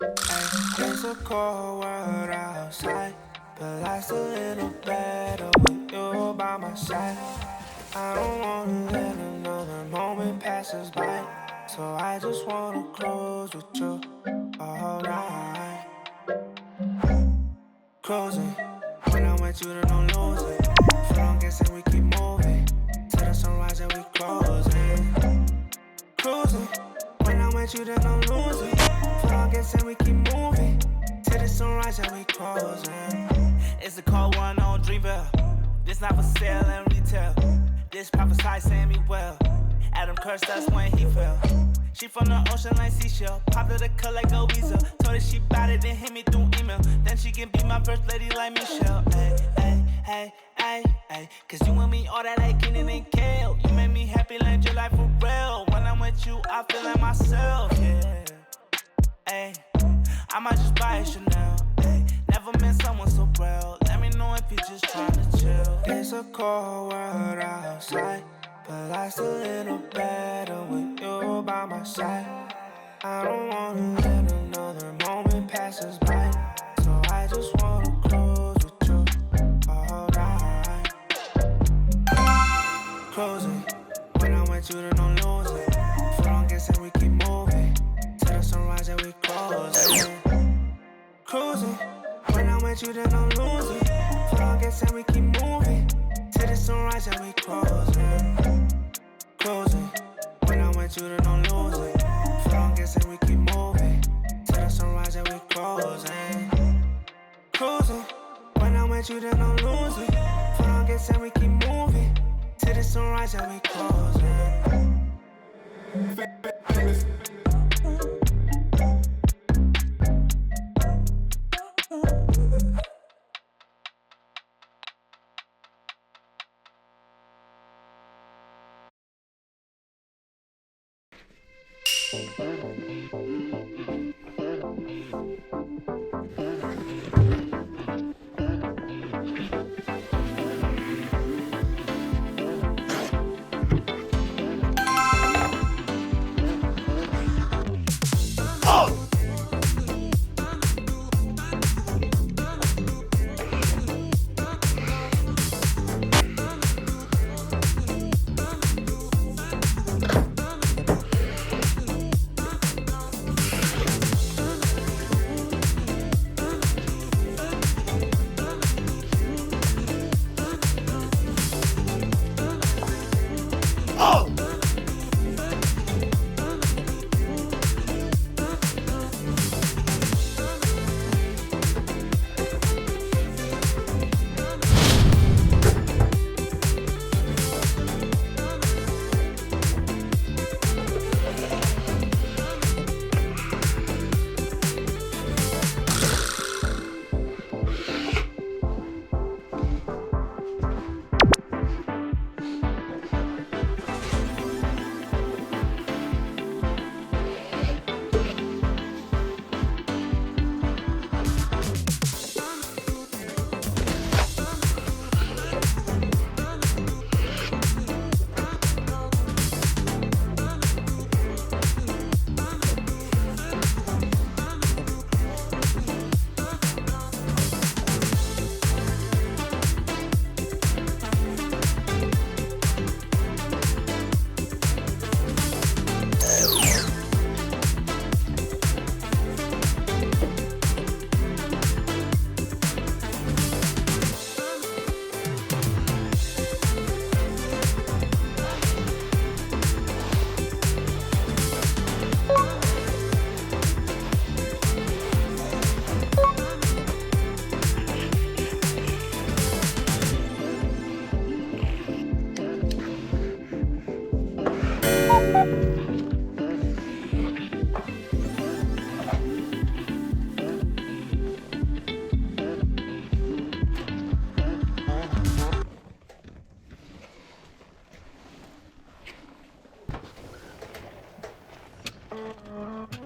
It's a cold world outside, but life's a little better with you by my side. I don't wanna let another moment pass us by, so I just wanna close with you, alright. Closing, when I'm with you, then don't lose it. If I don't get it, we keep moving till the sunrise and we closing. Cruising, when I'm with you, then don't lose it. If I don't get it, we keep moving till the sunrise and we closing. It's a cold one on Dreamville. This not for sale and retail. This prophesy saying me well. Adam cursed us when he fell. She from the ocean like seashell. Popped her the cut like a weasel. Told her she bout it, then hit me through email. Then she can be my first lady like Michelle. Ay, ay, ay, ay, ay. Cause you and me, all that like Kenan and Kale. You make me happy like July for real. When I'm with you, I feel like myself, yeah. Ay, I might just buy a Chanel. Ay, never met someone so real. Let me know if you just tryna chill. It's a cold world outside, but life's a little better with you by my side. I don't wanna let another moment pass us by, so I just wanna close with you, alright. Closing, when I'm with you, then don't lose it. If I don't get it, we keep moving till the sunrise and we closing. Cruising, when I'm with you, then don't lose it. If I don't get it, we keep moving till the sunrise and we closing. Closing, when I'm with you, then don't lose it. If I don't get it, we keep moving till the sunrise and we closing. Cruising, when I'm with you, then don't lose it. If I don't get it, we keep moving till the sunrise and we closing.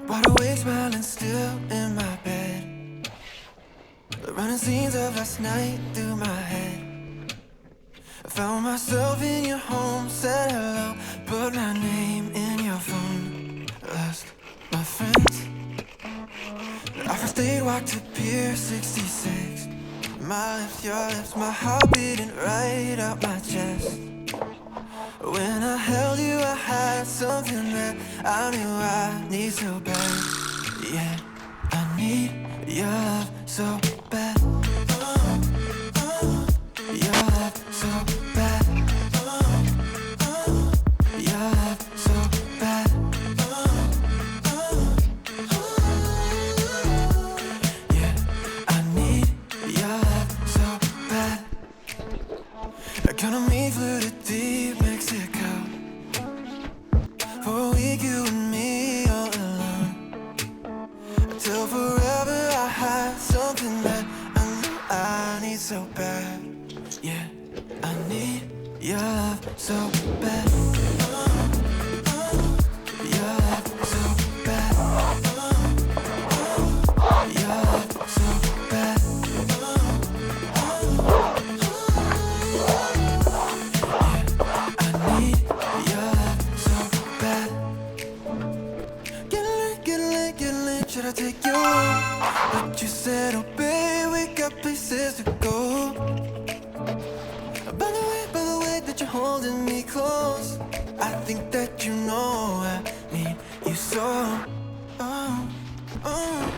Wide awake, smiling still in my bed. The running scenes of last night through my head. I found myself in your home, said hello, put my name in your phone. Lost my friends, I first date walked to Pier 66. My lips, your lips, my heart beating right out my chest. When I held you, I had something that I knew I need so bad. Yeah, I need your love so bad. Your love so bad. Your love so bad. Yeah, I need your love so bad. Economy flew to deep Mexico. For a week, you and me all alone. Till forever I had something that I knew I need so bad. Yeah, I need your love so bad. Your love so bad. Your love so bad. I need your love so bad. Get lit, should I take you home? But you said, oh babe, we got places to go. By the way that you're holding me close, I think that you know I need you so. Oh, oh.